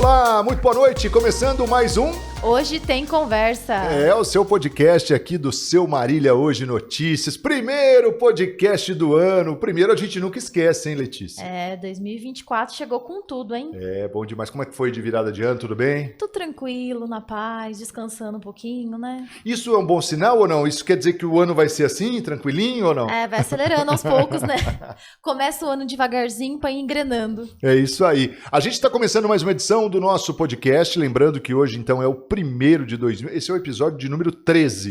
Olá, muito boa noite, começando mais um... Hoje tem conversa. É o seu podcast aqui do Seu Marília Hoje Notícias, primeiro podcast do ano, primeiro a gente nunca esquece, hein, Letícia? 2024 chegou com tudo, hein? Bom demais. Como é que foi de virada de ano, tudo bem? Tudo tranquilo, na paz, descansando um pouquinho, né? Isso é um bom sinal ou não? Isso quer dizer que o ano vai ser assim, tranquilinho ou não? Vai acelerando aos poucos, né? Começa o ano devagarzinho pra ir engrenando. É isso aí. A gente está começando mais uma edição do nosso podcast, lembrando que hoje, então, é o primeiro de 2000. Esse é o episódio de número 13.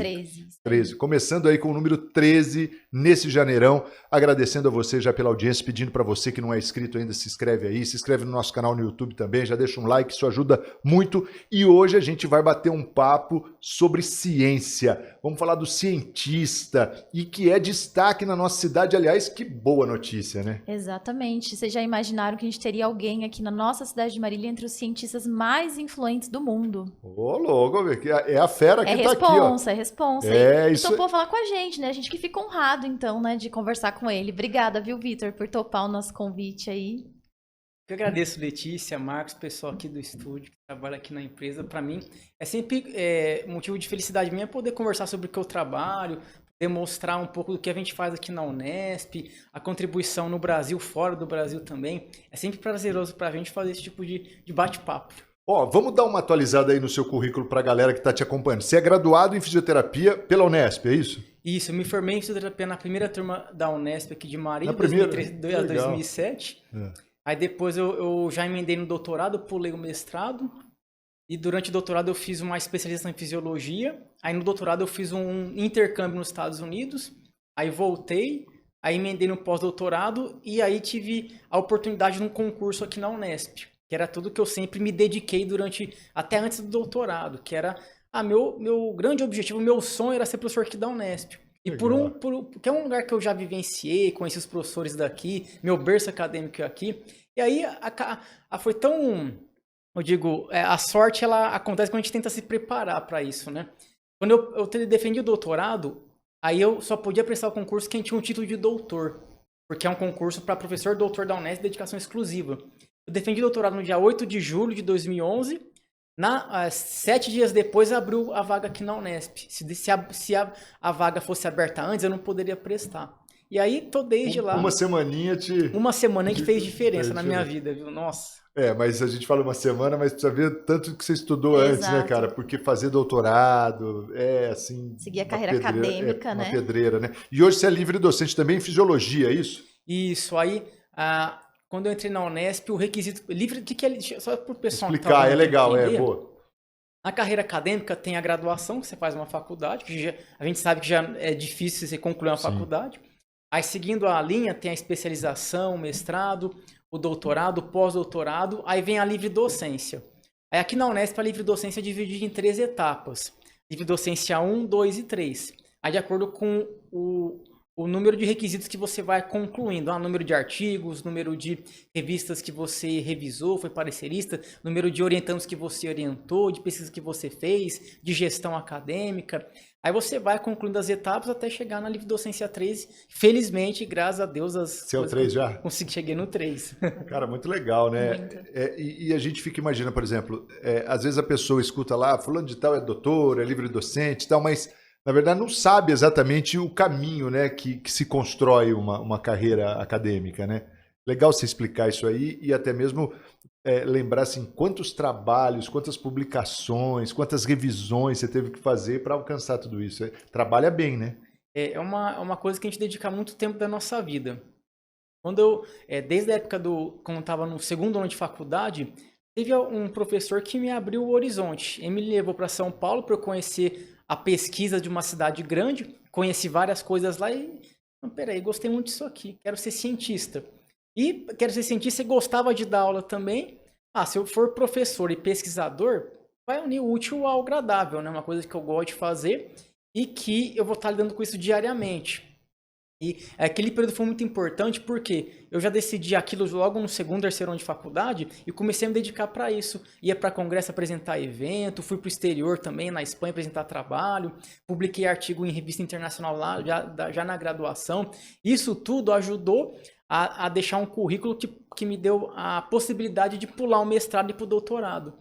13. Começando aí com o número 13 nesse janeirão. Agradecendo a você já pela audiência, pedindo para você que não é inscrito ainda, se inscreve aí, se inscreve no nosso canal no YouTube também, já deixa um like, isso ajuda muito. E hoje a gente vai bater um papo sobre ciência. Vamos falar do cientista e que é destaque na nossa cidade. Aliás, que boa notícia, né? Exatamente. Vocês já imaginaram que a gente teria alguém aqui na nossa cidade de Marília entre os cientistas mais influentes do mundo? Ô, louco, é a fera que tá aqui, ó. É responsa. Isso. Topou falar com a gente, né? A gente que fica honrado, então, né, de conversar com ele. Obrigada, viu, Vitor, por topar o nosso convite aí. Eu agradeço, Letícia, Marcos, pessoal aqui do estúdio que trabalha aqui na empresa. Para mim, é sempre motivo de felicidade minha poder conversar sobre o que eu trabalho, demonstrar um pouco do que a gente faz aqui na Unesp, a contribuição no Brasil, fora do Brasil também. É sempre prazeroso para a gente fazer esse tipo de bate-papo. Vamos dar uma atualizada aí no seu currículo para a galera que está te acompanhando. Você é graduado em fisioterapia pela Unesp, é isso? Isso, eu me formei em fisioterapia na primeira turma da Unesp aqui de Marília, na primeira? 2003 a 2007. Aí depois eu já emendei no doutorado, pulei o mestrado. E durante o doutorado eu fiz uma especialização em fisiologia. Aí no doutorado eu fiz um intercâmbio nos Estados Unidos. Aí voltei, aí emendei no pós-doutorado e aí tive a oportunidade de um concurso aqui na Unesp. Que era tudo que eu sempre me dediquei até antes do doutorado. Que era meu grande objetivo, meu sonho era ser professor aqui da Unesp. E porque é um lugar que eu já vivenciei, conheci os professores daqui, meu berço acadêmico aqui. E aí foi tão... Eu digo, a sorte ela acontece quando a gente tenta se preparar para isso, né? Quando eu defendi o doutorado, aí eu só podia prestar o concurso quem tinha um título de doutor. Porque é um concurso para professor doutor da Unesp de dedicação exclusiva. Eu defendi o doutorado no dia 8 de julho de 2011. 7 dias depois abriu a vaga aqui na Unesp. Se a vaga fosse aberta antes, eu não poderia prestar. E aí, tô desde lá. Uma semaninha que fez diferença na minha vida, viu? Nossa. Mas a gente fala uma semana, mas precisa ver tanto que você estudou antes, né, cara? Porque fazer doutorado assim... Seguir a carreira acadêmica, né? Uma pedreira, né? E hoje você é livre docente também em fisiologia, é isso? Isso, aí... Quando eu entrei na Unesp, o requisito livre, o que é só para o pessoal explicar, é legal, boa. Na carreira acadêmica tem a graduação, que você faz uma faculdade, que a gente sabe que já é difícil você concluir uma faculdade. Aí, seguindo a linha, tem a especialização, o mestrado, o doutorado, o pós-doutorado, aí vem a livre docência. Aí, aqui na Unesp, a livre docência é dividida em 3 etapas. Livre docência 1, 2 e 3. Aí, de acordo com o número de requisitos que você vai concluindo. Número de artigos, número de revistas que você revisou, foi parecerista, número de orientandos que você orientou, de pesquisa que você fez, de gestão acadêmica. Aí você vai concluindo as etapas até chegar na livre docência 3. Felizmente, graças a Deus... Você é o 3 já? Cheguei no 3. Cara, muito legal, né? E a gente fica imaginando, por exemplo, às vezes a pessoa escuta lá, fulano de tal é doutor, é livre docente e tal, mas... Na verdade, não sabe exatamente o caminho, né, que se constrói uma carreira acadêmica, né? Legal você explicar isso aí e até mesmo lembrar assim, quantos trabalhos, quantas publicações, quantas revisões você teve que fazer para alcançar tudo isso. Trabalha bem, né? É uma coisa que a gente dedica muito tempo da nossa vida. Desde a época quando eu estava no segundo ano de faculdade, teve um professor que me abriu o horizonte. Ele me levou para São Paulo para eu conhecer a pesquisa de uma cidade grande, conheci várias coisas lá e... Peraí, gostei muito disso aqui, quero ser cientista. E quero ser cientista e gostava de dar aula também. Se eu for professor e pesquisador, vai unir o útil ao agradável, né? Uma coisa que eu gosto de fazer e que eu vou estar lidando com isso diariamente. E aquele período foi muito importante porque eu já decidi aquilo logo no segundo, terceiro ano de faculdade e comecei a me dedicar para isso. Ia para congresso apresentar evento, fui para o exterior também, na Espanha, apresentar trabalho, publiquei artigo em revista internacional lá, já na graduação. Isso tudo ajudou a deixar um currículo que me deu a possibilidade de pular o mestrado e ir para o doutorado.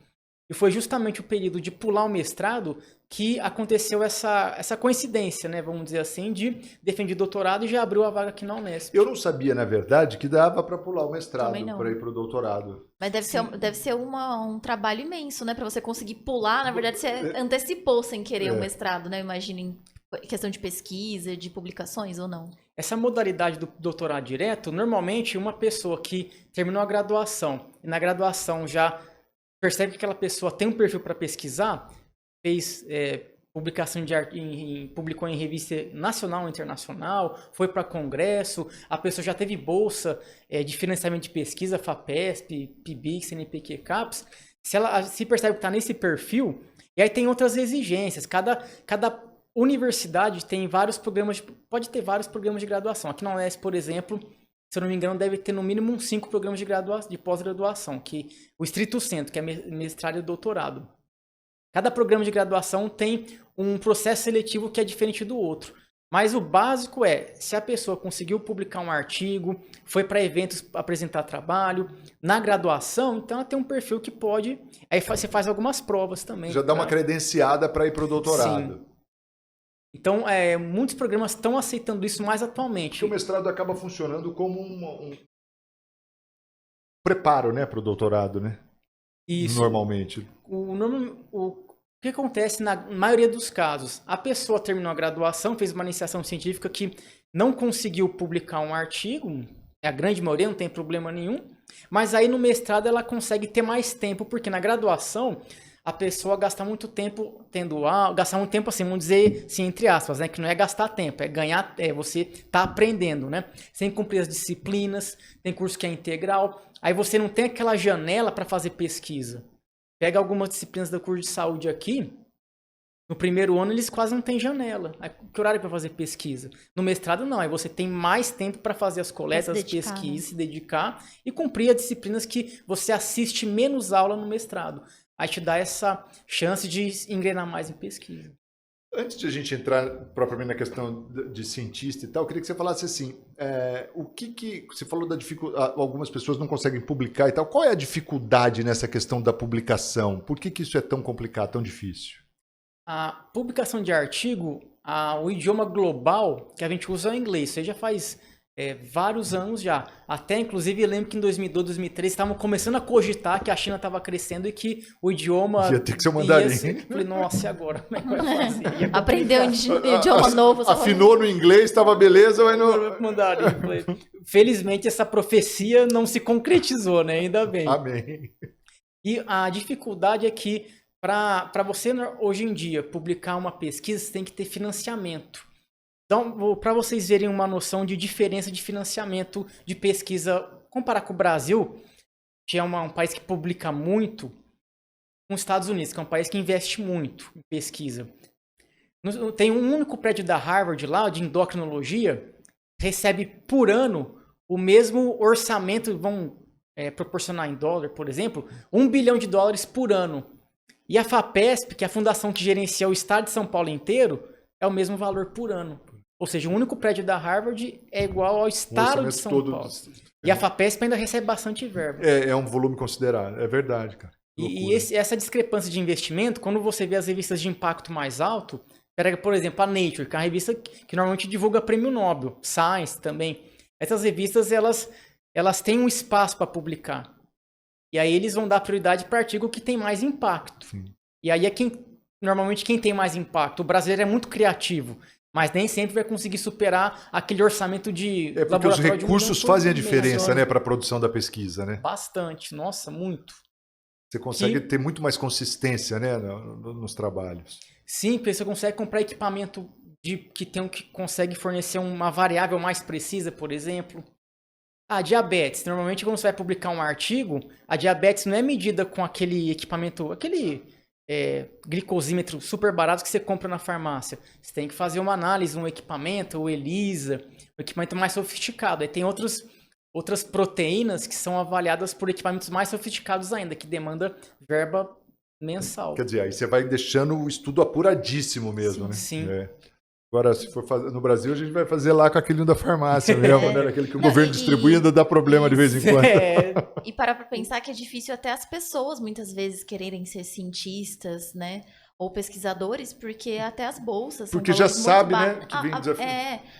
E foi justamente o período de pular o mestrado que aconteceu essa coincidência, né? Vamos dizer assim, de defender doutorado e já abriu a vaga aqui na Unesp. Eu não sabia, na verdade, que dava para pular o mestrado para ir para o doutorado. Mas deve ser um trabalho imenso, né? Para você conseguir pular. Na verdade, você antecipou sem querer o mestrado, né? Imagina em questão de pesquisa, de publicações ou não. Essa modalidade do doutorado direto, normalmente uma pessoa que terminou a graduação e na graduação já percebe que aquela pessoa tem um perfil para pesquisar, fez publicação publicou em revista nacional ou internacional, foi para congresso, a pessoa já teve bolsa de financiamento de pesquisa, FAPESP, PIBIC, CNPq, CAPES, se ela se percebe que está nesse perfil, e aí tem outras exigências, cada universidade tem vários programas, pode ter vários programas de graduação. Aqui na Unesp, por exemplo, se eu não me engano, deve ter no mínimo 5 programas de pós-graduação, que o estrito sensu, que é mestrado e doutorado. Cada programa de graduação tem um processo seletivo que é diferente do outro. Mas o básico é, se a pessoa conseguiu publicar um artigo, foi para eventos apresentar trabalho, na graduação, então ela tem um perfil que pode... Aí você faz algumas provas também. Já dá uma credenciada para ir para o doutorado. Sim. Então, muitos programas estão aceitando isso mais atualmente. Porque o mestrado acaba funcionando como um preparo, né, para o doutorado, né? Isso. Normalmente. O que acontece na maioria dos casos? A pessoa terminou a graduação, fez uma iniciação científica que não conseguiu publicar um artigo, a grande maioria não tem problema nenhum, mas aí no mestrado ela consegue ter mais tempo, porque na graduação a pessoa gasta muito tempo gastar muito tempo assim, vamos dizer assim, entre aspas, né? Que não é gastar tempo, é ganhar, você tá aprendendo, né? Você tem que cumprir as disciplinas, tem curso que é integral, aí você não tem aquela janela para fazer pesquisa. Pega algumas disciplinas do curso de saúde aqui, no primeiro ano eles quase não tem janela. Aí, que horário para fazer pesquisa? No mestrado não, aí você tem mais tempo para fazer as coletas, as pesquisas, se dedicar e cumprir as disciplinas que você assiste menos aula no mestrado. Aí te dá essa chance de engrenar mais em pesquisa. Antes de a gente entrar propriamente na questão de cientista e tal, eu queria que você falasse assim, o que você falou da dificuldade, algumas pessoas não conseguem publicar e tal, qual é a dificuldade nessa questão da publicação? Por que isso é tão complicado, tão difícil? A publicação de artigo, o idioma global que a gente usa é o inglês, isso aí já faz vários anos já. Até, inclusive, eu lembro que em 2012, 2013, estavam começando a cogitar que a China estava crescendo e que o idioma... Ia ter que ser o mandarim. Falei, nossa, e agora? Como é que vai fazer? Aprendeu um idioma novo. Afinou no inglês, estava beleza, mas não... Mandarim. Felizmente, essa profecia não se concretizou, né? Ainda bem. Amém. E a dificuldade é que, para você, hoje em dia, publicar uma pesquisa, você tem que ter financiamento. Então, para vocês verem uma noção de diferença de financiamento de pesquisa, comparar com o Brasil, que é um país que publica muito, com os Estados Unidos, que é um país que investe muito em pesquisa. Tem um único prédio da Harvard lá, de endocrinologia, recebe por ano o mesmo orçamento, vão proporcionar em dólar, por exemplo, $1 bilhão por ano. E a FAPESP, que é a fundação que gerencia o estado de São Paulo inteiro, é o mesmo valor por ano. Ou seja, o único prédio da Harvard é igual ao estado de São Paulo. E a FAPESP ainda recebe bastante verba. É um volume considerável, é verdade, cara. E essa discrepância de investimento, quando você vê as revistas de impacto mais alto, pega, por exemplo, a Nature, que é uma revista que normalmente divulga prêmio Nobel, Science também. Essas revistas, elas têm um espaço para publicar. E aí eles vão dar prioridade para artigo que tem mais impacto. Sim. E aí normalmente quem tem mais impacto. O brasileiro é muito criativo, mas nem sempre vai conseguir superar aquele orçamento de porque os recursos fazem a diferença, né, para a produção da pesquisa, né? Bastante, nossa, muito. Você consegue ter muito mais consistência, né, nos trabalhos. Sim, porque você consegue comprar equipamento que consegue fornecer uma variável mais precisa, por exemplo. A diabetes. Normalmente, quando você vai publicar um artigo, a diabetes não é medida com aquele equipamento, aquele glicosímetro super barato que você compra na farmácia. Você tem que fazer uma análise, um equipamento, o ELISA, um equipamento mais sofisticado. Aí tem outras proteínas que são avaliadas por equipamentos mais sofisticados ainda, que demanda verba mensal. Quer dizer, aí você vai deixando o estudo apuradíssimo mesmo, sim, né? Sim. Agora, se for fazer no Brasil, a gente vai fazer lá com aquele da farmácia mesmo, né? Aquele que o governo distribui e ainda dá problema de vez em quando. E parar pra pensar que é difícil até as pessoas, muitas vezes, quererem ser cientistas, né? Ou pesquisadores, porque até as bolsas são Porque já valores sabe, muito né, que vem desafio.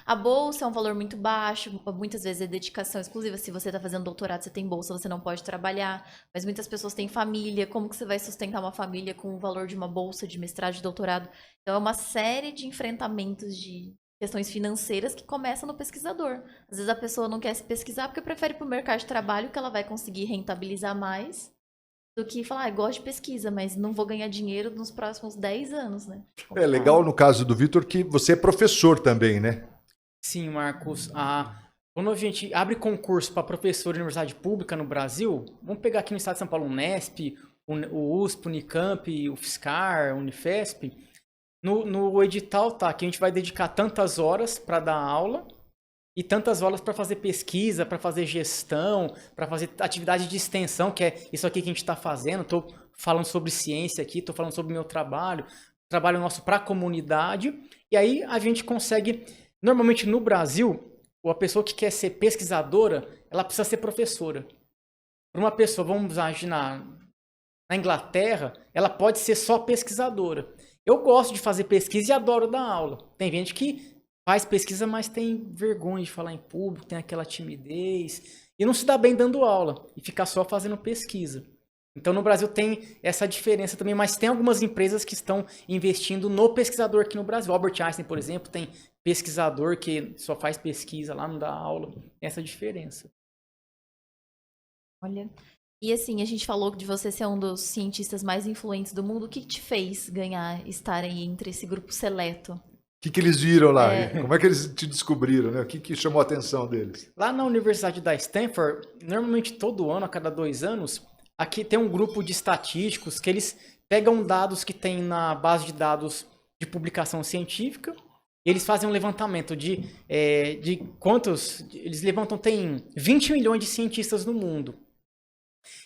A bolsa é um valor muito baixo, muitas vezes é dedicação exclusiva. Se você está fazendo doutorado, você tem bolsa, você não pode trabalhar. Mas muitas pessoas têm família. Como que você vai sustentar uma família com o valor de uma bolsa de mestrado, de doutorado? Então é uma série de enfrentamentos de questões financeiras que começam no pesquisador. Às vezes a pessoa não quer se pesquisar porque prefere ir para o mercado de trabalho, que ela vai conseguir rentabilizar mais do que falar, gosto de pesquisa, mas não vou ganhar dinheiro nos próximos 10 anos, né? É legal no caso do Vitor que você é professor também, né? Sim, Marcos. Quando a gente abre concurso para professor de universidade pública no Brasil, vamos pegar aqui no estado de São Paulo, o Unesp, o USP, o Unicamp, o FSCar, o Unifesp. No edital tá que a gente vai dedicar tantas horas para dar aula e tantas horas para fazer pesquisa, para fazer gestão, para fazer atividade de extensão, que é isso aqui que a gente está fazendo. Estou falando sobre ciência aqui, estou falando sobre o meu trabalho nosso para a comunidade. E aí a gente consegue, normalmente no Brasil, a pessoa que quer ser pesquisadora, ela precisa ser professora. Para uma pessoa, vamos imaginar, na Inglaterra, ela pode ser só pesquisadora. Eu gosto de fazer pesquisa e adoro dar aula. Tem gente que faz pesquisa, mas tem vergonha de falar em público, tem aquela timidez, e não se dá bem dando aula, e fica só fazendo pesquisa. Então no Brasil tem essa diferença também, mas tem algumas empresas que estão investindo no pesquisador aqui no Brasil. Albert Einstein, por exemplo, tem pesquisador que só faz pesquisa lá, não dá aula. Tem essa diferença. Olha, e assim, a gente falou de você ser um dos cientistas mais influentes do mundo. O que te fez estar aí entre esse grupo seleto? O que eles viram lá? Como é que eles te descobriram, né? O que chamou a atenção deles? Lá na Universidade da Stanford, normalmente todo ano, a cada 2 anos, aqui tem um grupo de estatísticos que eles pegam dados que tem na base de dados de publicação científica, e eles fazem um levantamento de quantos... Eles levantam, tem 20 milhões de cientistas no mundo.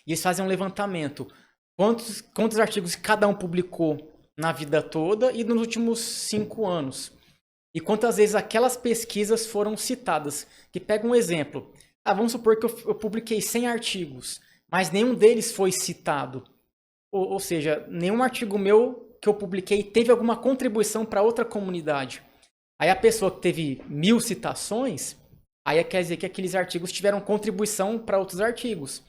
E eles fazem um levantamento. Quantos artigos cada um publicou na vida toda e nos últimos 5 anos. E quantas vezes aquelas pesquisas foram citadas. Que pega um exemplo. Vamos supor que eu publiquei 100 artigos, mas nenhum deles foi citado. Ou seja, nenhum artigo meu que eu publiquei teve alguma contribuição para outra comunidade. Aí a pessoa que teve 1000 citações, aí quer dizer que aqueles artigos tiveram contribuição para outros artigos.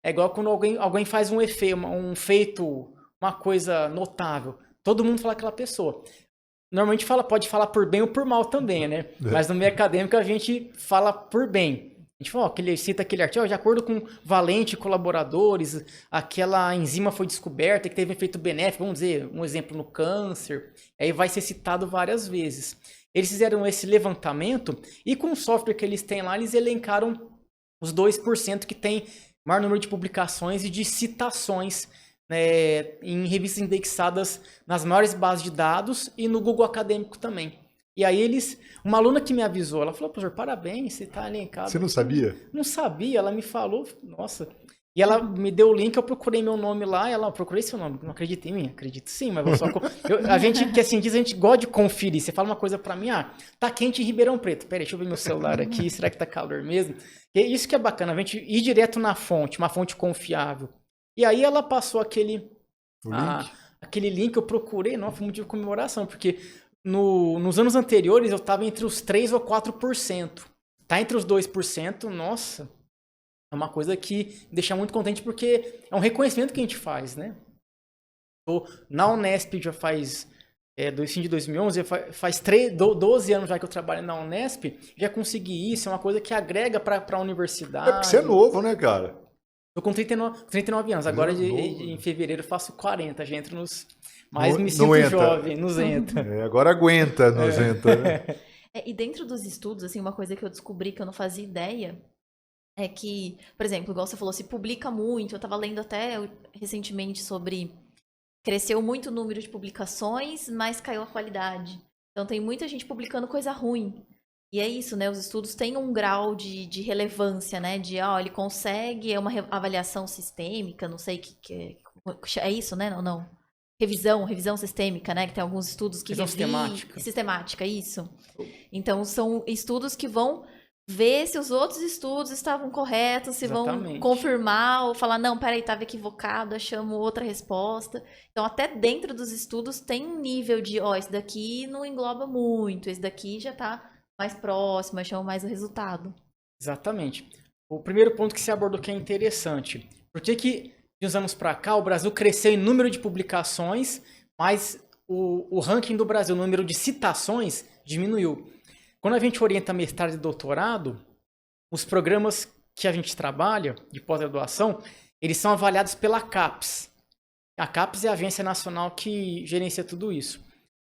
É igual quando alguém faz um feito, uma coisa notável. Todo mundo fala aquela pessoa. Normalmente pode falar por bem ou por mal também, né? Mas no meio acadêmico a gente fala por bem. A gente fala, cita aquele artigo, de acordo com valente colaboradores, aquela enzima foi descoberta que teve efeito benéfico, vamos dizer, um exemplo no câncer. Aí vai ser citado várias vezes. Eles fizeram esse levantamento e com o software que eles têm lá, eles elencaram os 2% que tem maior número de publicações e de citações em revistas indexadas nas maiores bases de dados e no Google Acadêmico também. E aí uma aluna que me avisou, ela falou, professor, parabéns, você está elencado. Você não sabia? Não sabia, ela me falou, nossa. E ela me deu o link, eu procurei meu nome lá, eu procurei seu nome, não acredita em mim? Acredito sim, mas a gente que é cientista, a gente gosta de conferir. Você fala uma coisa pra mim, tá quente em Ribeirão Preto. Peraí, deixa eu ver meu celular aqui, será que tá calor mesmo? E isso que é bacana, a gente ir direto na fonte, uma fonte confiável. E aí ela passou aquele link, eu procurei, não, foi um motivo de comemoração, porque nos anos anteriores eu estava entre os 3% ou 4%. Tá entre os 2%, nossa, é uma coisa que me deixa muito contente, porque é um reconhecimento que a gente faz, né? Tô na Unesp já faz, fim de 2011, faz 12 anos já que eu trabalho na Unesp, já consegui isso, é uma coisa que agrega para a universidade. É porque você é novo, né, cara? Tô com 39 anos, agora em fevereiro eu faço 40, já entro nos... Mas me sinto jovem, nozenta. Agora aguenta, nozenta. Né? E dentro dos estudos, assim, uma coisa que eu descobri que eu não fazia ideia é que, por exemplo, igual você falou, se publica muito. Eu estava lendo até recentemente sobre... Cresceu muito o número de publicações, mas caiu a qualidade. Então tem muita gente publicando coisa ruim. E é isso, né? Os estudos têm um grau de relevância, né? Ele consegue, é uma avaliação sistêmica, não sei o que é isso, né? Não. revisão sistêmica, né? Que tem alguns estudos que sistemática, isso. Então, são estudos que vão ver se os outros estudos estavam corretos, se vão confirmar ou falar, não, peraí, estava equivocado, achamos outra resposta. Então, até dentro dos estudos tem um nível de, esse daqui não engloba muito, esse daqui já está mais próximo, achamos mais o resultado. Exatamente. O primeiro ponto que você abordou que é interessante. Por que de uns anos para cá o Brasil cresceu em número de publicações, mas o ranking do Brasil, o número de citações, diminuiu? Quando a gente orienta mestrado e doutorado, os programas que a gente trabalha, de pós-graduação, eles são avaliados pela CAPES. A CAPES é a agência nacional que gerencia tudo isso.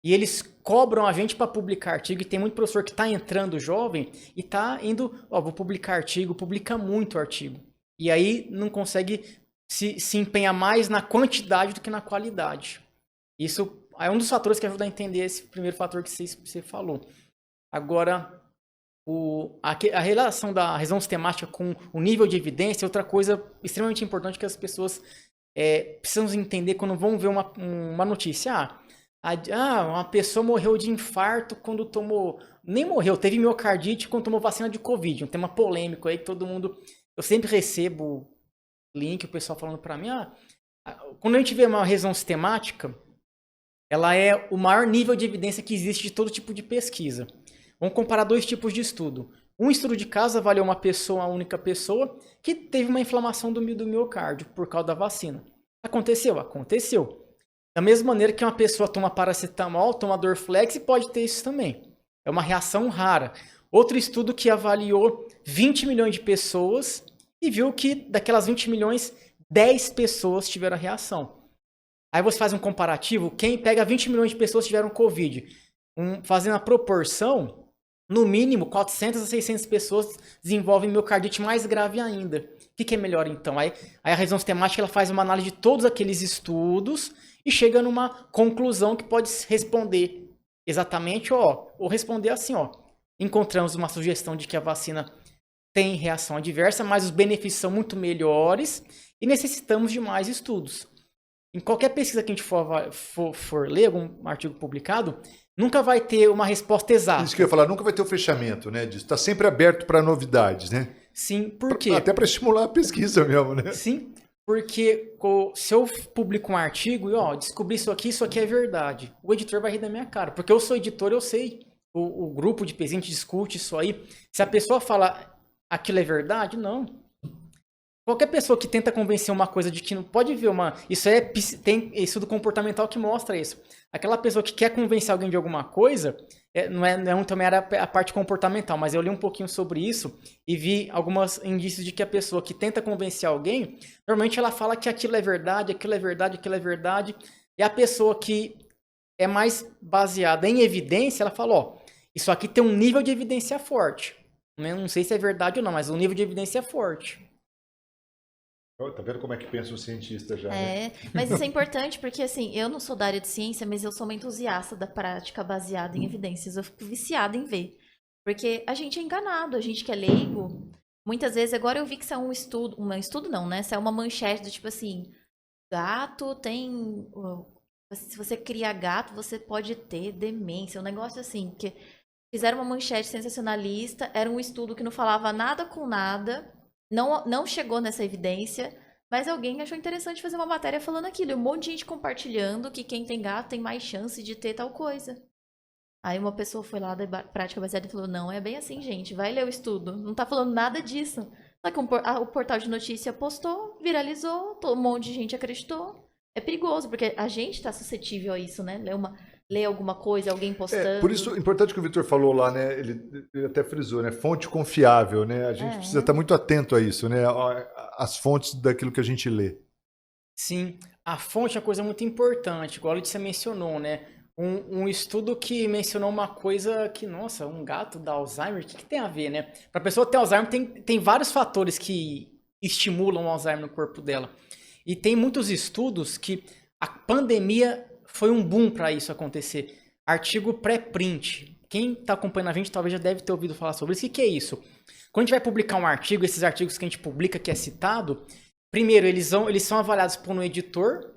E eles cobram a gente para publicar artigo, e tem muito professor que está entrando jovem e está indo, vou publicar artigo, publica muito artigo. E aí não consegue se empenhar mais na quantidade do que na qualidade. Isso é um dos fatores que ajuda a entender esse primeiro fator que você falou. Agora, a relação da revisão sistemática com o nível de evidência é outra coisa extremamente importante que as pessoas precisam entender quando vão ver uma notícia. Uma pessoa morreu de infarto quando tomou... Nem morreu, teve miocardite quando tomou vacina de Covid. Um tema polêmico aí que todo mundo... Eu sempre recebo link, o pessoal falando para mim, quando a gente vê uma revisão sistemática, ela é o maior nível de evidência que existe de todo tipo de pesquisa. Vamos comparar dois tipos de estudo. Um estudo de caso avaliou uma única pessoa, que teve uma inflamação do miocárdio por causa da vacina. Aconteceu? Aconteceu. Da mesma maneira que uma pessoa toma paracetamol, toma Dorflex, e pode ter isso também. É uma reação rara. Outro estudo que avaliou 20 milhões de pessoas e viu que daquelas 20 milhões, 10 pessoas tiveram a reação. Aí você faz um comparativo, quem pega 20 milhões de pessoas que tiveram Covid, fazendo a proporção, no mínimo 400 a 600 pessoas desenvolvem miocardite mais grave ainda. O que é melhor então? Aí a revisão sistemática ela faz uma análise de todos aqueles estudos e chega numa conclusão que pode responder exatamente, ou responder assim, encontramos uma sugestão de que a vacina tem reação adversa, mas os benefícios são muito melhores e necessitamos de mais estudos. Em qualquer pesquisa que a gente for ler, algum artigo publicado, nunca vai ter uma resposta exata. Isso que eu ia falar, nunca vai ter o fechamento, né? Está sempre aberto para novidades, né? Sim, por quê? Até para estimular a pesquisa mesmo, né? Sim, porque se eu publico um artigo e descobri isso aqui é verdade, o editor vai rir da minha cara, porque eu sou editor, eu sei. O grupo de pesquisa, a gente discute isso aí. Se a pessoa fala aquilo é verdade, não. Qualquer pessoa que tenta convencer uma coisa de que não pode ver tem estudo comportamental que mostra isso. Aquela pessoa que quer convencer alguém de alguma coisa, não também era a parte comportamental, mas eu li um pouquinho sobre isso e vi alguns indícios de que a pessoa que tenta convencer alguém, normalmente ela fala que aquilo é verdade, aquilo é verdade, aquilo é verdade. E a pessoa que é mais baseada em evidência, ela fala, isso aqui tem um nível de evidência forte. Eu não sei se é verdade ou não, mas o nível de evidência é forte. Tá vendo como é que pensa um cientista já, né? Mas isso é importante porque, assim, eu não sou da área de ciência, mas eu sou uma entusiasta da prática baseada em evidências. Eu fico viciada em ver. Porque a gente é enganado, a gente que é leigo. Muitas vezes, agora eu vi que isso é um estudo não, né? Isso é uma manchete do tipo assim, gato tem... Se você cria gato, você pode ter demência. Um negócio assim, que fizeram uma manchete sensacionalista, era um estudo que não falava nada com nada, não chegou nessa evidência, mas alguém achou interessante fazer uma matéria falando aquilo. E um monte de gente compartilhando que quem tem gato tem mais chance de ter tal coisa. Aí uma pessoa foi lá da prática baseada e falou, não, é bem assim, gente, vai ler o estudo. Não tá falando nada disso. Só que o portal de notícia postou, viralizou, um monte de gente acreditou. É perigoso, porque a gente tá suscetível a isso, né? Ler alguma coisa, alguém postando. Por isso, importante que o Vitor falou lá, né? Ele até frisou, né? Fonte confiável, né? A gente precisa estar muito atento a isso, né? As fontes daquilo que a gente lê. Sim, a fonte é uma coisa muito importante, igual a Letícia mencionou, né? Um estudo que mencionou uma coisa que, nossa, um gato dá Alzheimer, o que tem a ver, né? Para a pessoa ter Alzheimer, tem vários fatores que estimulam o Alzheimer no corpo dela. E tem muitos estudos que a pandemia foi um boom para isso acontecer. Artigo pré-print. Quem está acompanhando a gente talvez já deve ter ouvido falar sobre isso. O que é isso? Quando a gente vai publicar um artigo, esses artigos que a gente publica, que é citado, primeiro, eles são avaliados por um editor,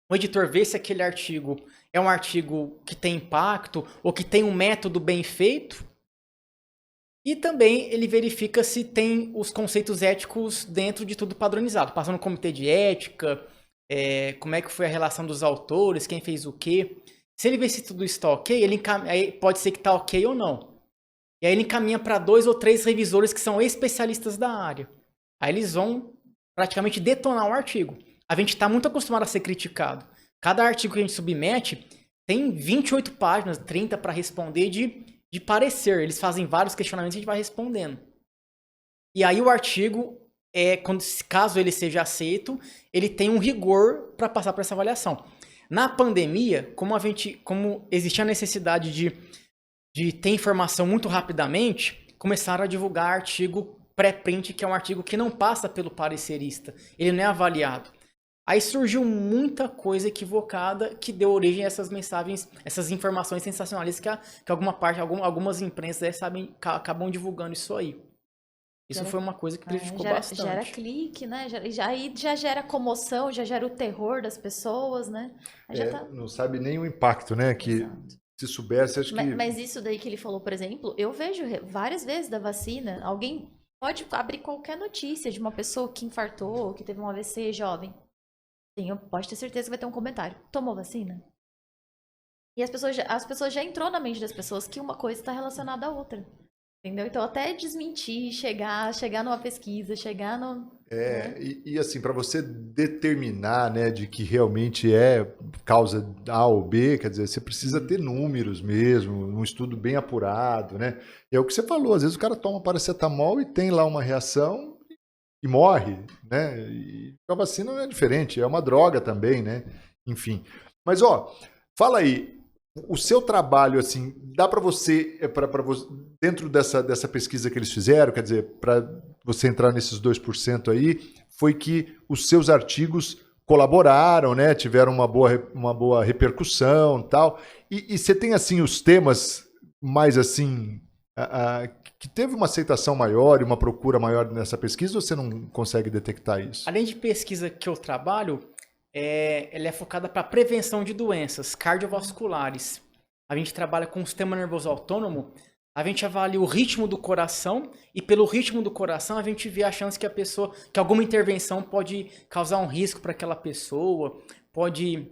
O editor vê se aquele artigo é um artigo que tem impacto ou que tem um método bem feito. E também ele verifica se tem os conceitos éticos dentro de tudo padronizado. Passando no comitê de ética, como é que foi a relação dos autores, quem fez o quê. Se ele vê se tudo está ok, aí pode ser que está ok ou não. E aí ele encaminha para 2 ou 3 revisores que são especialistas da área. Aí eles vão praticamente detonar o artigo. A gente está muito acostumado a ser criticado. Cada artigo que a gente submete tem 28 páginas, 30 para responder de parecer. Eles fazem vários questionamentos e a gente vai respondendo. E aí o artigo, caso ele seja aceito, ele tem um rigor para passar por essa avaliação. Na pandemia, como existia a necessidade de ter informação muito rapidamente, começaram a divulgar artigo pré-print, que é um artigo que não passa pelo parecerista. Ele não é avaliado. Aí surgiu muita coisa equivocada que deu origem a essas mensagens, essas informações sensacionalistas que algumas imprensas acabam divulgando isso aí. Isso foi uma coisa que prejudicou bastante. Gera clique, né? Aí já gera comoção, já gera o terror das pessoas, né? Não sabe nem o impacto, né? Que se soubesse, acho que... Mas isso daí que ele falou, por exemplo, eu vejo várias vezes da vacina, alguém pode abrir qualquer notícia de uma pessoa que infartou, que teve um AVC jovem. Pode ter certeza que vai ter um comentário. Tomou vacina? E as pessoas já entrou na mente das pessoas que uma coisa está relacionada à outra. Entendeu? Então, até desmentir, chegar numa pesquisa, chegar no... né? E assim, para você determinar, né, de que realmente é causa A ou B, quer dizer, você precisa ter números mesmo, um estudo bem apurado, né? E é o que você falou, às vezes o cara toma paracetamol e tem lá uma reação e morre, né? E a vacina não é diferente, é uma droga também, né? Enfim. Mas, fala aí, o seu trabalho, assim, dá para você, dentro dessa pesquisa que eles fizeram, quer dizer, para você entrar nesses 2% aí, foi que os seus artigos colaboraram, né? Tiveram uma boa repercussão e tal. E você tem, assim, os temas mais, assim... que teve uma aceitação maior e uma procura maior nessa pesquisa, ou você não consegue detectar isso? Além de pesquisa que eu trabalho, ela é focada para prevenção de doenças cardiovasculares. A gente trabalha com o sistema nervoso autônomo, a gente avalia o ritmo do coração e pelo ritmo do coração a gente vê a chance que alguma intervenção pode causar um risco para aquela pessoa, pode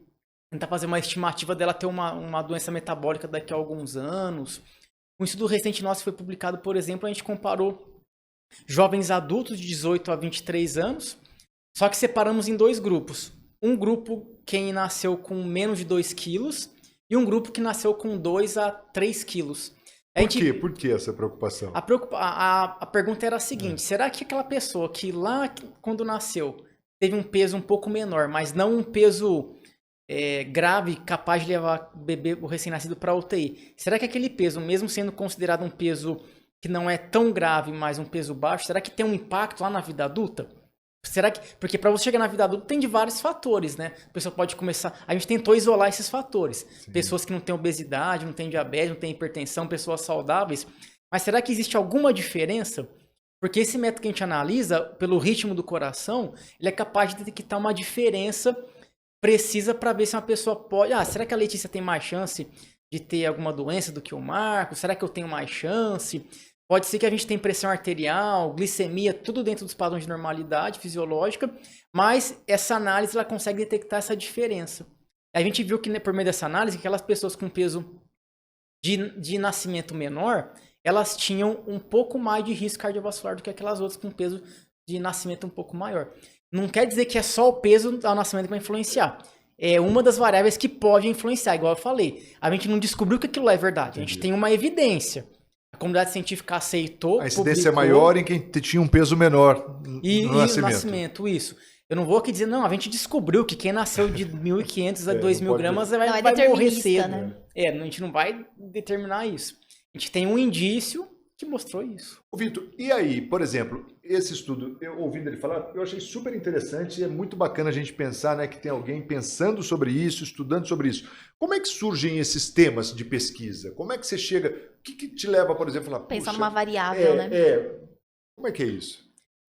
tentar fazer uma estimativa dela ter uma doença metabólica daqui a alguns anos. Um estudo recente nosso foi publicado, por exemplo, a gente comparou jovens adultos de 18 a 23 anos, só que separamos em 2 grupos. Um grupo quem nasceu com menos de 2 quilos e um grupo que nasceu com 2 a 3 quilos. Por que essa preocupação? A pergunta era a seguinte, será que aquela pessoa que lá quando nasceu teve um peso um pouco menor, mas não um peso... grave, capaz de levar o bebê, o recém-nascido, para UTI. Será que aquele peso, mesmo sendo considerado um peso que não é tão grave, mas um peso baixo, será que tem um impacto lá na vida adulta? Porque para você chegar na vida adulta tem de vários fatores, né? A pessoa pode começar... A gente tentou isolar esses fatores. Sim. Pessoas que não têm obesidade, não têm diabetes, não têm hipertensão, pessoas saudáveis. Mas será que existe alguma diferença? Porque esse método que a gente analisa, pelo ritmo do coração, ele é capaz de detectar uma diferença precisa para ver se uma pessoa pode... será que a Letícia tem mais chance de ter alguma doença do que o Marcos? Será que eu tenho mais chance? Pode ser que a gente tenha pressão arterial, glicemia, tudo dentro dos padrões de normalidade fisiológica, mas essa análise ela consegue detectar essa diferença. A gente viu que, por meio dessa análise, aquelas pessoas com peso de nascimento menor, elas tinham um pouco mais de risco cardiovascular do que aquelas outras com peso de nascimento um pouco maior. Não quer dizer que é só o peso ao nascimento que vai influenciar. É uma das variáveis que pode influenciar, igual eu falei. A gente não descobriu que aquilo é verdade. A gente tem uma evidência. A comunidade científica aceitou, a incidência é maior em quem tinha um peso menor no nascimento. Isso. Eu não vou aqui dizer, não, a gente descobriu que quem nasceu de 1.500 a 2.000 gramas vai morrer cedo. Né? A gente não vai determinar isso. A gente tem um indício que mostrou isso. Vitor, e aí, por exemplo, esse estudo, eu ouvindo ele falar, eu achei super interessante e é muito bacana a gente pensar, né, que tem alguém pensando sobre isso, estudando sobre isso. Como é que surgem esses temas de pesquisa? Como é que você chega... O que te leva, por exemplo, a falar... Pensar numa variável, né? Como é que é isso?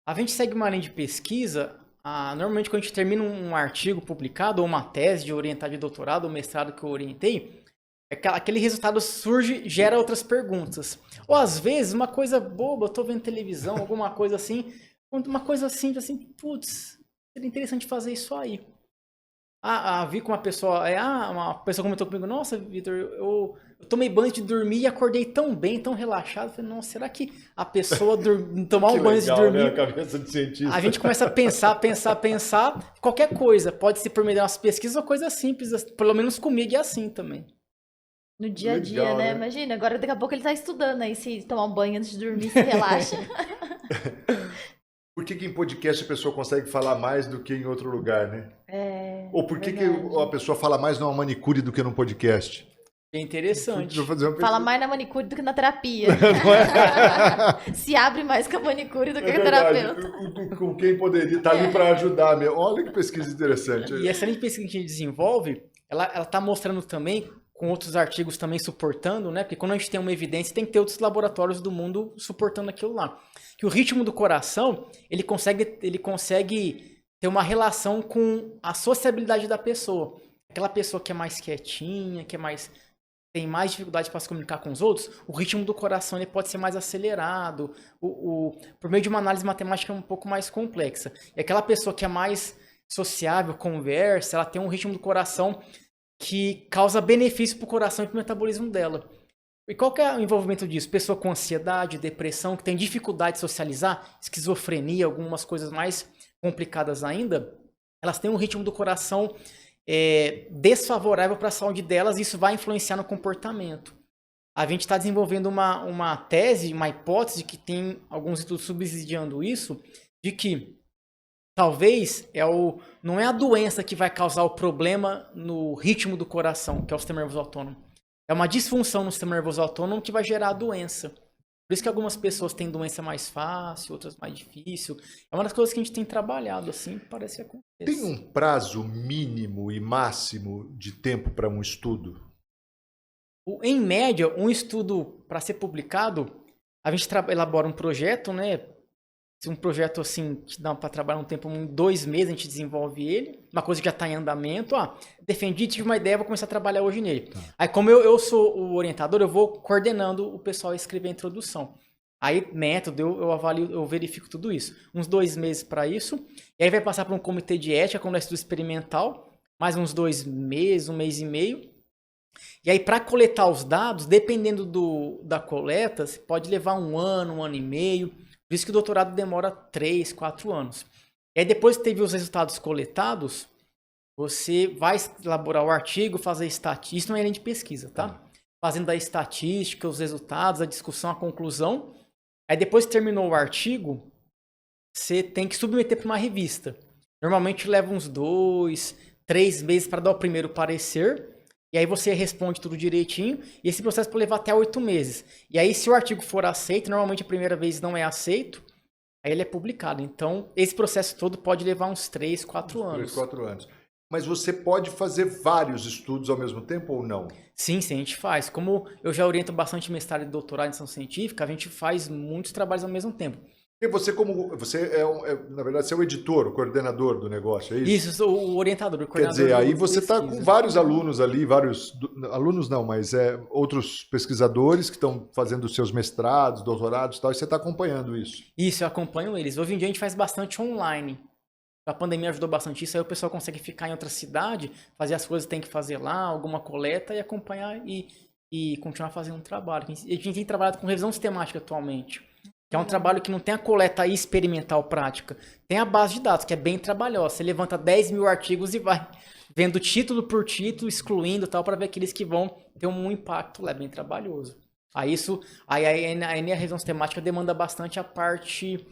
A gente segue uma linha de pesquisa Normalmente quando a gente termina um artigo publicado, ou uma tese de orientado de doutorado, ou mestrado que eu orientei, aquele resultado surge, gera outras perguntas. Ou às vezes, uma coisa boba, eu tô vendo televisão, alguma coisa assim, uma coisa simples assim, putz, seria interessante fazer isso aí. Vi com uma pessoa comentou comigo, nossa, Vitor, eu tomei banho de dormir e acordei tão bem, tão relaxado. Eu falei, nossa, será que a pessoa tomar um banho de dormir... Né? A cabeça de cientista. A gente começa a pensar, qualquer coisa. Pode ser por meio de umas pesquisas ou coisa simples, pelo menos comigo é assim também. No dia a dia, né? Imagina, agora daqui a pouco ele tá estudando aí, se tomar um banho antes de dormir, se relaxa. Por que em podcast a pessoa consegue falar mais do que em outro lugar, né? Ou por que a pessoa fala mais numa manicure do que num podcast? É interessante. Fala mais na manicure do que na terapia. Se abre mais com a manicure do que com o terapeuta. Com quem poderia estar ali para ajudar mesmo. Olha que pesquisa interessante. E essa pesquisa que a gente desenvolve, ela está mostrando também, com outros artigos também suportando, né? Porque quando a gente tem uma evidência, tem que ter outros laboratórios do mundo suportando aquilo lá. Que o ritmo do coração, ele consegue ter uma relação com a sociabilidade da pessoa. Aquela pessoa que é mais quietinha, tem mais dificuldade para se comunicar com os outros, o ritmo do coração ele pode ser mais acelerado, por meio de uma análise matemática um pouco mais complexa. E aquela pessoa que é mais sociável, conversa, ela tem um ritmo do coração que causa benefício para o coração e para o metabolismo dela. E qual que é o envolvimento disso? Pessoa com ansiedade, depressão, que tem dificuldade de socializar, esquizofrenia, algumas coisas mais complicadas ainda, elas têm um ritmo do coração desfavorável para a saúde delas e isso vai influenciar no comportamento. A gente está desenvolvendo uma tese, uma hipótese que tem alguns estudos subsidiando isso, de que talvez não é a doença que vai causar o problema no ritmo do coração, que é o sistema nervoso autônomo. É uma disfunção no sistema nervoso autônomo que vai gerar a doença. Por isso que algumas pessoas têm doença mais fácil, outras mais difícil. É uma das coisas que a gente tem trabalhado, assim, parece que acontece. Tem um prazo mínimo e máximo de tempo para um estudo? Em média, um estudo para ser publicado, a gente elabora um projeto, né? Se um projeto assim que dá para trabalhar um tempo, 2 meses, a gente desenvolve ele. Uma coisa que já está em andamento. Defendi, tive uma ideia, vou começar a trabalhar hoje nele. Tá. Aí, como eu sou o orientador, eu vou coordenando o pessoal a escrever a introdução. Aí, método, eu avalio, eu verifico tudo isso. Uns 2 meses para isso. E aí vai passar para um comitê de ética, quando é estudo experimental. Mais uns 2 meses, 1 mês e meio. E aí, para coletar os dados, dependendo da coleta, você pode levar 1 ano, 1 ano e meio. Por isso que o doutorado demora 3, 4 anos. E aí depois que teve os resultados coletados, você vai elaborar o artigo, fazer estatística. Isso não é linha de pesquisa, tá? Fazendo a estatística, os resultados, a discussão, a conclusão. Aí depois que terminou o artigo, você tem que submeter para uma revista. Normalmente leva uns 2, 3 meses para dar o primeiro parecer. E aí você responde tudo direitinho, e esse processo pode levar até 8 meses. E aí, se o artigo for aceito, normalmente a primeira vez não é aceito, aí ele é publicado. Então, esse processo todo pode levar uns 3, 4 anos. 3, 4 anos. Mas você pode fazer vários estudos ao mesmo tempo ou não? Sim, a gente faz. Como eu já oriento bastante mestrado e doutorado em ação científica, a gente faz muitos trabalhos ao mesmo tempo. E você, na verdade, você é o editor, o coordenador do negócio, é isso? Isso, o orientador, o coordenador. Quer dizer, aí você está com vários alunos ali, alunos não, mas outros pesquisadores que estão fazendo os seus mestrados, doutorados e tal, e você está acompanhando isso. Isso, eu acompanho eles. Hoje em dia a gente faz bastante online. A pandemia ajudou bastante isso, aí o pessoal consegue ficar em outra cidade, fazer as coisas que tem que fazer lá, alguma coleta e acompanhar e continuar fazendo um trabalho. A gente tem trabalhado com revisão sistemática atualmente. Que é um trabalho que não tem a coleta experimental prática. Tem a base de dados, que é bem trabalhosa. Você levanta 10 mil artigos e vai vendo título por título, excluindo tal, para ver aqueles que vão ter um impacto. É bem trabalhoso. Aí a revisão sistemática demanda bastante a parte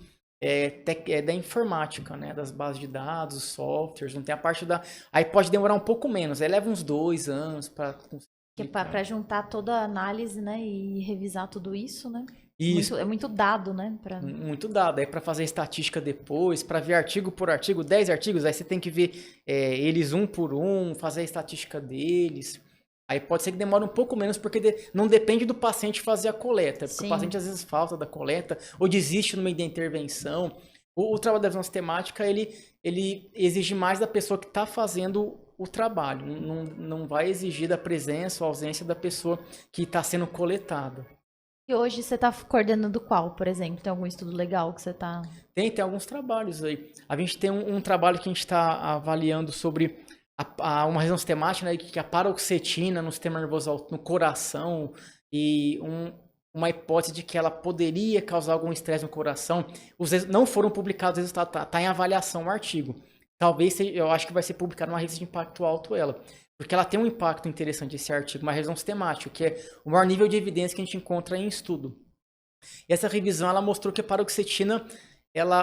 da informática, né? Das bases de dados, os softwares. Não tem a parte da... Aí pode demorar um pouco menos. Aí leva uns 2 anos para... Para juntar toda a análise, né? E revisar tudo isso, né? Isso. É muito dado, né? Muito dado. Aí para fazer estatística depois, para ver artigo por artigo, 10 artigos, aí você tem que ver eles um por um, fazer a estatística deles. Aí pode ser que demore um pouco menos, porque não depende do paciente fazer a coleta. Porque o paciente às vezes falta da coleta, ou desiste no meio da intervenção. O trabalho da revisão sistemática, ele exige mais da pessoa que está fazendo o trabalho. Não vai exigir da presença ou ausência da pessoa que está sendo coletada. E hoje você está coordenando qual, por exemplo? Tem algum estudo legal que você está... Tem alguns trabalhos aí. A gente tem um trabalho que a gente está avaliando sobre uma revisão sistemática, né, que é a paroxetina no sistema nervoso, no coração, e uma hipótese de que ela poderia causar algum estresse no coração. Não foram publicados os resultados, tá em avaliação o artigo. Talvez, eu acho que vai ser publicado numa revista de impacto alto ela. Porque ela tem um impacto interessante, esse artigo, uma revisão sistemática, que é o maior nível de evidência que a gente encontra em estudo. E essa revisão, ela mostrou que a paroxetina,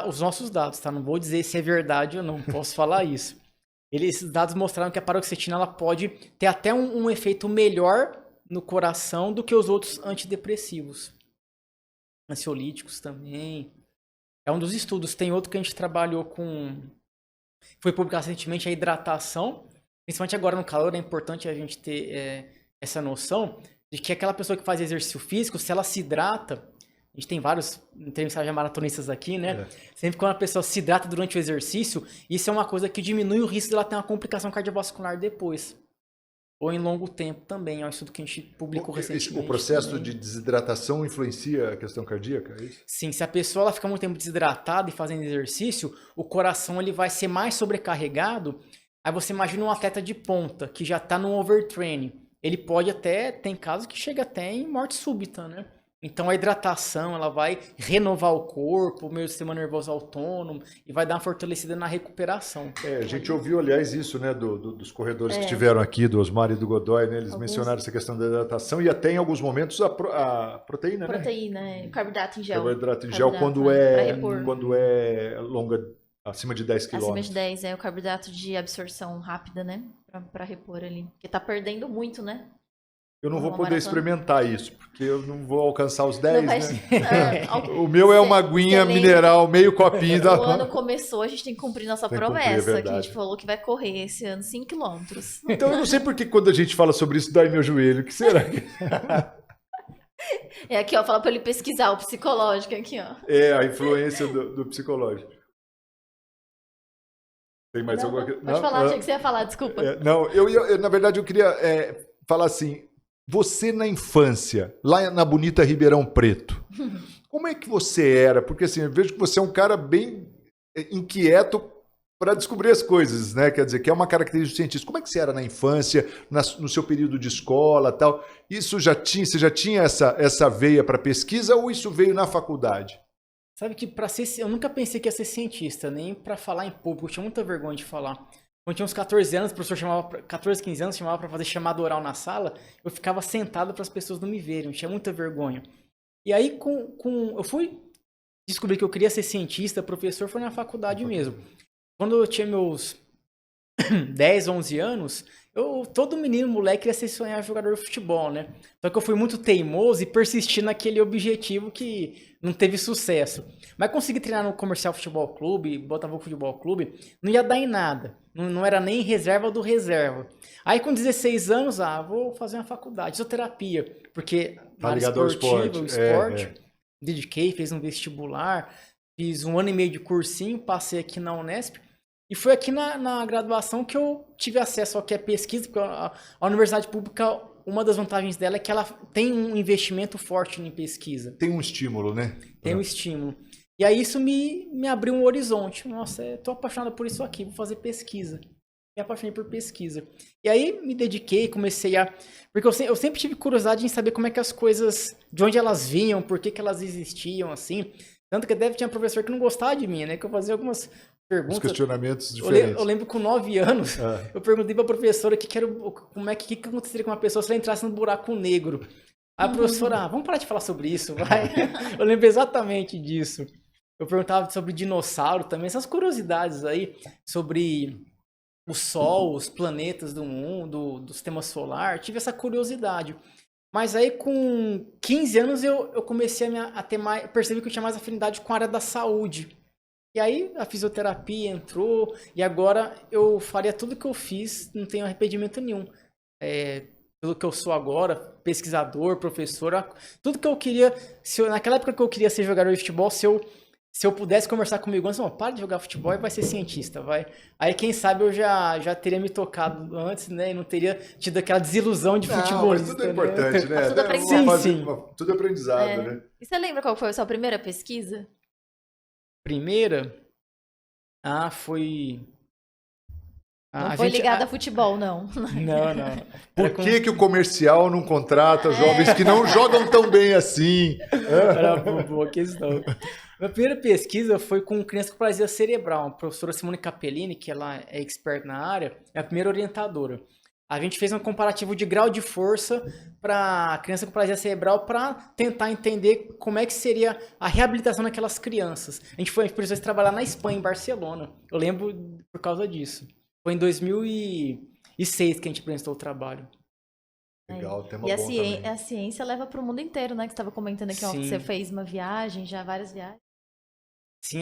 os nossos dados, tá? Não vou dizer se é verdade ou não, posso falar isso. Esses dados mostraram que a paroxetina, ela pode ter até um efeito melhor no coração do que os outros antidepressivos. Ansiolíticos também. É um dos estudos. Tem outro que a gente trabalhou com... Foi publicado recentemente, a hidratação. Principalmente agora no calor, é importante a gente ter essa noção de que aquela pessoa que faz exercício físico, se ela se hidrata... A gente tem vários entrevistados maratonistas aqui, né? Sempre quando a pessoa se hidrata durante o exercício, isso é uma coisa que diminui o risco de ela ter uma complicação cardiovascular depois. Ou em longo tempo também. É um estudo que a gente publicou recentemente. O processo de desidratação influencia a questão cardíaca, é isso? Sim, se a pessoa ela fica muito tempo desidratada e fazendo exercício, o coração ele vai ser mais sobrecarregado. Aí você imagina um atleta de ponta, que já está no overtraining. Ele pode até, tem casos que chega até em morte súbita, né? Então a hidratação, ela vai renovar o corpo, o meio sistema nervoso autônomo e vai dar uma fortalecida na recuperação. A gente ouviu, aliás, isso, né, dos corredores que estiveram aqui, do Osmar e do Godoy, né? Eles mencionaram essa questão da hidratação e até em alguns momentos a proteína, né? Proteína, o carboidrato em gel. Carboidrato em gel quando é longa, acima de 10 km. Acima de 10, o carboidrato de absorção rápida, né? Pra repor ali. Porque tá perdendo muito, né? Eu não vou poder experimentar isso, porque eu não vou alcançar os 10, né? O meu é uma aguinha mineral, meio copinho. O ano começou, a gente tem que cumprir nossa promessa, que a gente falou que vai correr esse ano 5 km. Então eu não sei por que quando a gente fala sobre isso dói meu joelho, o que será? Aqui, ó, fala pra ele pesquisar o psicológico aqui, ó. A influência do psicológico. Tem mais alguma coisa? Pode falar, achei que você ia falar, desculpa. Não, na verdade eu queria falar assim, você na infância, lá na bonita Ribeirão Preto, como é que você era? Porque assim, eu vejo que você é um cara bem inquieto para descobrir as coisas, né? Quer dizer, que é uma característica do cientista. Como é que você era na infância, no seu período de escola, tal? Você já tinha essa veia para pesquisa ou isso veio na faculdade? Sabe que eu nunca pensei que ia ser cientista, nem para falar em público, eu tinha muita vergonha de falar. Quando tinha uns 14 anos, o professor chamava, 14, 15 anos, chamava para fazer chamada oral na sala, eu ficava sentado para as pessoas não me verem, eu tinha muita vergonha. E aí, eu fui descobrir que eu queria ser cientista, professor, foi na faculdade mesmo. Quando eu tinha meus 10, 11 anos, todo menino, moleque, queria ser sonhar jogador de futebol, né? Só que eu fui muito teimoso e persisti naquele objetivo que não teve sucesso. Mas consegui treinar no Comercial Futebol Clube, Botafogo Futebol Clube, não ia dar em nada. Não era nem reserva do reserva. Aí com 16 anos, vou fazer uma faculdade, fisioterapia, porque na área esportiva, esporte, dediquei, fiz um vestibular, fiz 1 ano e meio de cursinho, passei aqui na Unesp, e foi aqui na graduação que eu tive acesso ao que é pesquisa, porque a universidade pública, uma das vantagens dela é que ela tem um investimento forte em pesquisa. Tem um estímulo, né? Tem um estímulo. E aí isso me abriu um horizonte. Nossa, tô apaixonado por isso aqui, vou fazer pesquisa. Me apaixonei por pesquisa. E aí me dediquei, comecei a... Porque eu sempre tive curiosidade em saber como é que as coisas... De onde elas vinham, por que elas existiam, assim. Tanto que tinha um professor que não gostava de mim, né? Que eu fazia algumas perguntas. Os questionamentos diferentes. Eu lembro com 9 anos, eu perguntei pra professora como é que aconteceria com uma pessoa se ela entrasse no buraco negro. Aí a professora, vamos parar de falar sobre isso, vai. Eu lembro exatamente disso. Eu perguntava sobre dinossauro também, essas curiosidades aí, sobre o Sol, os planetas do mundo, do sistema solar. Tive essa curiosidade. Mas aí com 15 anos eu comecei a ter mais, percebi que eu tinha mais afinidade com a área da saúde. E aí a fisioterapia entrou e agora eu faria tudo que eu fiz, não tenho arrependimento nenhum. Pelo que eu sou agora, pesquisador, professor, tudo que eu queria, naquela época que eu queria ser jogador de futebol, se se eu pudesse conversar comigo antes, para de jogar futebol e vai ser cientista, vai. Aí quem sabe eu já teria me tocado antes, né? E não teria tido aquela desilusão de futebolista. Mas tudo é importante, né? Tudo aprendizado. Sim. Tudo aprendizado, né? E você lembra qual foi a sua primeira pesquisa? Primeira? Foi... Não foi ligada a futebol, não. Não. Por que o comercial não contrata jovens que não jogam tão bem assim? Era uma boa questão. Minha primeira pesquisa foi com criança com paralisia cerebral. A professora Simone Capellini, que ela é expert na área, é a primeira orientadora. A gente fez um comparativo de grau de força para criança com paralisia cerebral para tentar entender como é que seria a reabilitação daquelas crianças. A gente precisou trabalhar na Espanha, em Barcelona. Eu lembro por causa disso. Foi em 2006 que a gente apresentou o trabalho. Legal, tema bom e também. a ciência leva para o mundo inteiro, né? Que você estava comentando aqui, ó, que você fez uma viagem, já várias viagens. Sim,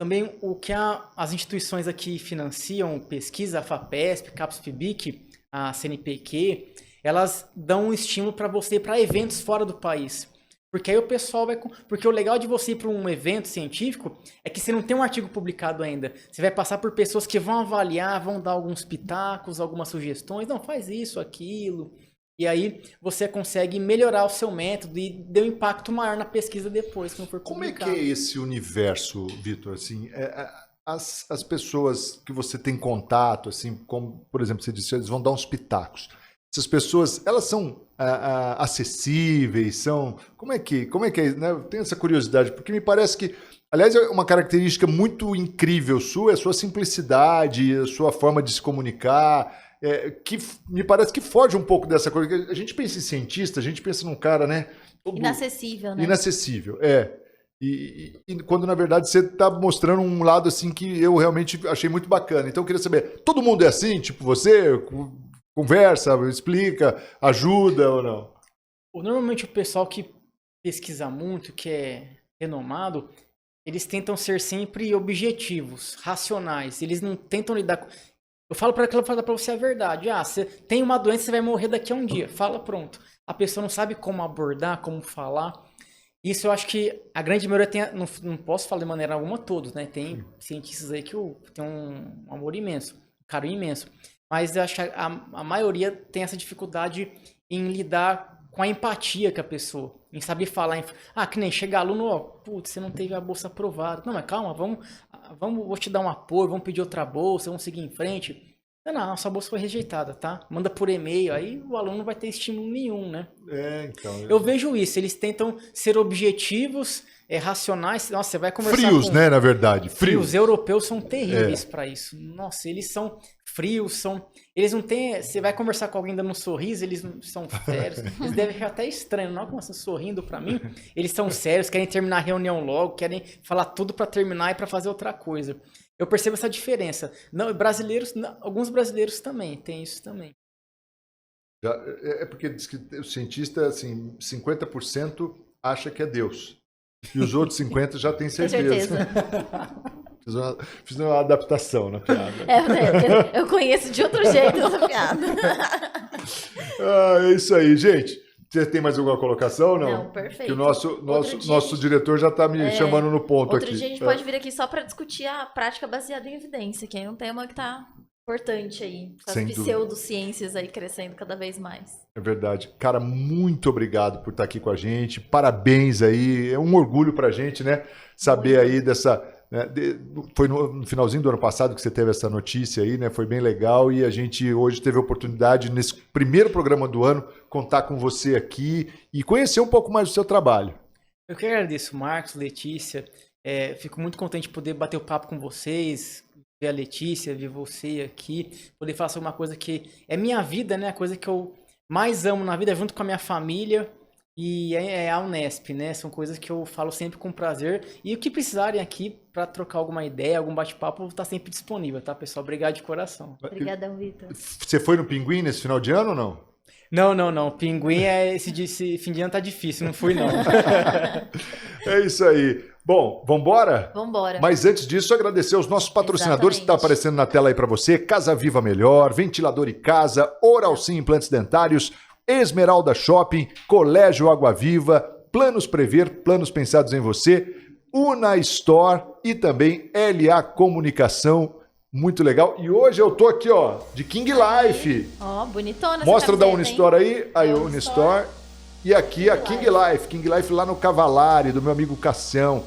também o que as instituições aqui financiam, pesquisa, a FAPESP, CAPES-FIBIC, a CNPq, elas dão um estímulo para você ir para eventos fora do país. Porque aí o pessoal vai... Porque o legal de você ir para um evento científico é que você não tem um artigo publicado ainda. Você vai passar por pessoas que vão avaliar, vão dar alguns pitacos, algumas sugestões. Não, faz isso, aquilo. E aí você consegue melhorar o seu método e ter um impacto maior na pesquisa depois, que não for publicado. Como é que é esse universo, Vitor? Assim, as pessoas que você tem contato, assim, como, por exemplo, você disse, eles vão dar uns pitacos. Essas pessoas, elas são acessíveis, são... Como é que é? Né? Eu tenho essa curiosidade, porque me parece que, aliás, é uma característica muito incrível sua, é a sua simplicidade, a sua forma de se comunicar, que me parece que foge um pouco dessa coisa. A gente pensa em cientista, a gente pensa num cara, né? Inacessível, né? Inacessível, E quando, na verdade, você está mostrando um lado assim que eu realmente achei muito bacana. Então, eu queria saber, todo mundo é assim? Tipo, você conversa, explica, ajuda ou não? Normalmente o pessoal que pesquisa muito, que é renomado, eles tentam ser sempre objetivos, racionais. Eles não tentam lidar com... Eu falo para ela, para você a verdade. Você tem uma doença, você vai morrer daqui a um dia. Fala, pronto. A pessoa não sabe como abordar, como falar. Isso eu acho que a grande maioria tem... Não posso falar de maneira alguma todos, né? Tem cientistas aí que tem um amor imenso, um carinho imenso. Mas eu acho que a maioria tem essa dificuldade em lidar com a empatia com a pessoa. Em saber falar. Que nem chega aluno, putz, você não teve a bolsa aprovada. Não, mas calma, vou te dar um apoio, vamos pedir outra bolsa, vamos seguir em frente. Não, a sua bolsa foi rejeitada, tá? Manda por e-mail, aí o aluno não vai ter estímulo nenhum, né? Então... Eu vejo isso, eles tentam ser objetivos, racionais. Nossa, você vai conversar frios, né, na verdade. Frios. Os europeus são terríveis para isso. Nossa, eles são frios, eles não têm... Você vai conversar com alguém dando um sorriso, eles não são sérios. Eles devem achar até estranho. Não, como assim, sorrindo para mim? Eles são sérios, querem terminar a reunião logo, querem falar tudo para terminar e para fazer outra coisa. Eu percebo essa diferença. Não, alguns brasileiros também, tem isso também. É porque diz que o cientista, assim, 50% acha que é Deus. E os outros 50% já tem certeza. Fiz uma adaptação na piada. Eu conheço de outro jeito essa piada. É isso aí, gente. Você tem mais alguma colocação? Não, perfeito. Que o nosso diretor já está me chamando no ponto outro aqui. Outro dia a gente pode vir aqui só para discutir a prática baseada em evidência, que é um tema que está importante aí. As pseudociências aí crescendo cada vez mais. É verdade. Cara, muito obrigado por estar aqui com a gente. Parabéns aí. É um orgulho pra gente, né? Saber aí dessa... Foi no finalzinho do ano passado que você teve essa notícia aí, né? Foi bem legal e a gente hoje teve a oportunidade, nesse primeiro programa do ano, contar com você aqui e conhecer um pouco mais do seu trabalho. Eu que agradeço, Marcos, Letícia. Fico muito contente de poder bater o papo com vocês, ver a Letícia, ver você aqui, poder falar sobre uma coisa que é minha vida, né? A coisa que eu mais amo na vida, junto com a minha família. E é a Unesp, né? São coisas que eu falo sempre com prazer. E o que precisarem aqui para trocar alguma ideia, algum bate-papo, eu vou estar sempre disponível, tá, pessoal? Obrigado de coração. Obrigadão, Vitor. Você foi no Pinguim nesse final de ano ou não? Não. Pinguim, esse fim de ano tá difícil, não fui não. É isso aí. Bom, vambora? Vambora. Mas antes disso, agradecer aos nossos patrocinadores. Exatamente. Que está aparecendo na tela aí para você. Casa Viva Melhor, Ventilador e Casa, Oral Sim Implantes Dentários, Esmeralda Shopping, Colégio Água Viva, Planos Prever, planos pensados em você, Una Store e também LA Comunicação. Muito legal. E hoje eu tô aqui, ó, de King Life. Ó, bonitona essa Mostra da camiseta, Unistore hein? aí. Aí, Unistore. E aqui a King Life. King Life lá no Cavalari, do meu amigo Cassião.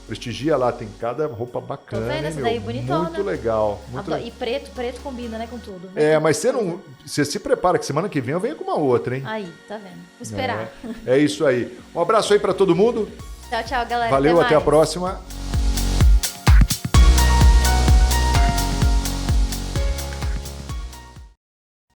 Prestigia lá, tem cada roupa bacana. Tô vendo hein, essa meu? daí, bonitona. Muito legal. E preto combina, né, com tudo. Mas você se prepara que semana que vem eu venho com uma outra, hein? Aí, tá vendo? Vou esperar. É isso aí. Um abraço aí pra todo mundo. Tchau, tchau, galera. Valeu, até a mais. próxima.